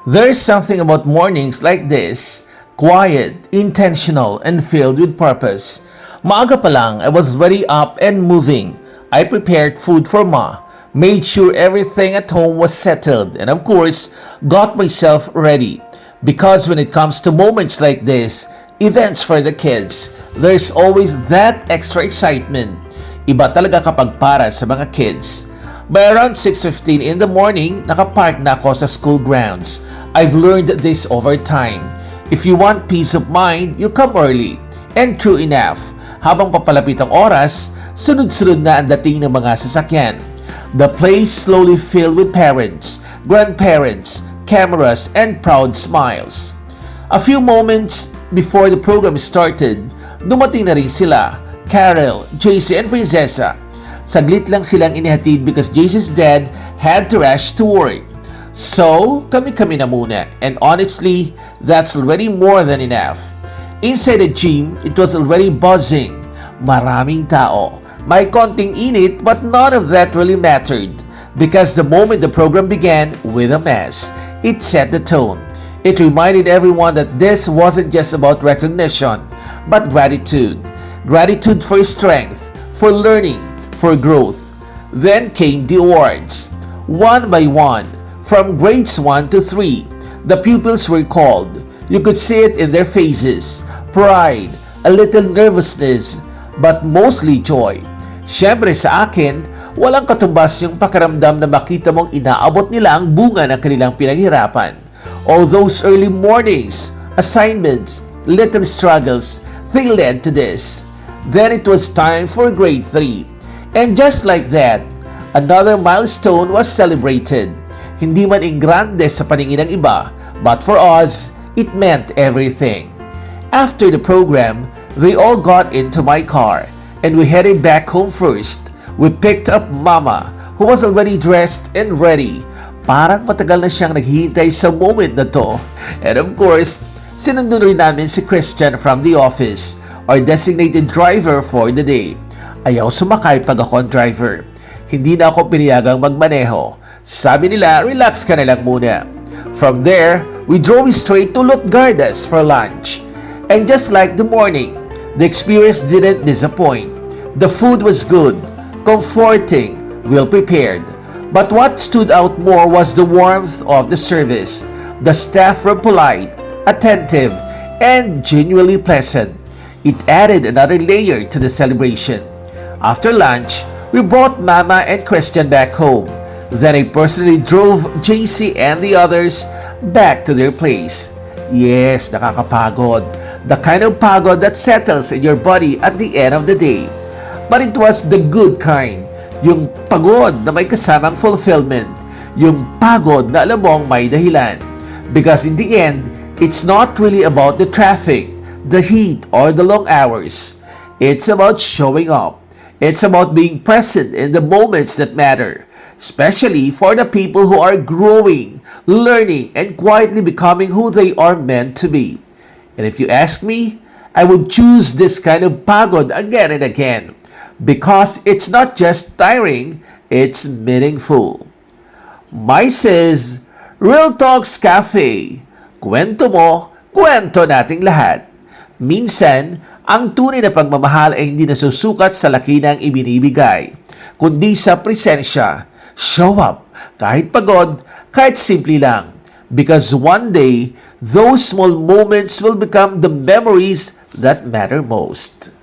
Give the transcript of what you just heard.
There's something about mornings like this, quiet, intentional, and filled with purpose. Maaga pa lang, I was very up and moving. I prepared food for Ma, made sure everything at home was settled, and of course, got myself ready. Because when it comes to moments like this, events for the kids, there's always that extra excitement. Iba talaga kapag para sa mga kids. By around 6:15 in the morning, nakapark na ako sa school grounds. I've learned this over time. If you want peace of mind, you come early. And true enough, habang papalapit ang oras, sunod-sunod na ang dating ng mga sasakyan. The place slowly filled with parents, grandparents, cameras, and proud smiles. A few moments before the program started, dumating na rin sila, Carol, JC, and Princessa. Saglit lang silang inihatid because JC's dad had to rush to work. So, kami-kami na muna. And honestly, that's already more than enough. Inside the gym, it was already buzzing. Maraming tao. May konting init, but none of that really mattered. Because the moment the program began with a mess, it set the tone. It reminded everyone that this wasn't just about recognition, but gratitude. Gratitude for strength, for learning, for growth. Then came the awards. One by one, from grades 1 to 3, the pupils were called. You could see it in their faces. Pride, a little nervousness, but mostly joy. Siyempre sa akin, walang katumbas yung pakiramdam na makita mong inaabot nila ang bunga ng kanilang pinaghirapan. All those early mornings, assignments, little struggles, they led to this. Then it was time for grade 3. And just like that, another milestone was celebrated. Hindi man ingrande sa paningin ng iba, but for us, it meant everything. After the program, they all got into my car, and we headed back home first. We picked up Mama, who was already dressed and ready. Parang matagal na siyang naghihintay sa moment na to. And of course, sinundon rin namin si Christian from the office, our designated driver for the day. Ayaw sumakay pag ako ang driver. Hindi na ako pinayagang magmaneho. Sabi nila, relax ka na lang muna. From there, we drove straight to Lutgardas for lunch. And just like the morning, the experience didn't disappoint. The food was good, comforting, well prepared. But what stood out more was the warmth of the service. The staff were polite, attentive, and genuinely pleasant. It added another layer to the celebration. After lunch, we brought Mama and Christian back home. Then I personally drove JC and the others back to their place. Yes, nakakapagod. The kind of pagod that settles in your body at the end of the day. But it was the good kind. Yung pagod na may kasamang fulfillment. Yung pagod na alam mong may dahilan. Because in the end, it's not really about the traffic, the heat, or the long hours. It's about showing up. It's about being present in the moments that matter, especially for the people who are growing, learning, and quietly becoming who they are meant to be. And if you ask me, I would choose this kind of pagod again and again because it's not just tiring, it's meaningful. My says, Real Talks Cafe. Kwento mo, kwento nating lahat. Minsan, ang tunay na pagmamahal ay hindi nasusukat sa laki ng ibinibigay, kundi sa presensya. Show up, kahit pagod, kahit simple lang. Because one day, those small moments will become the memories that matter most.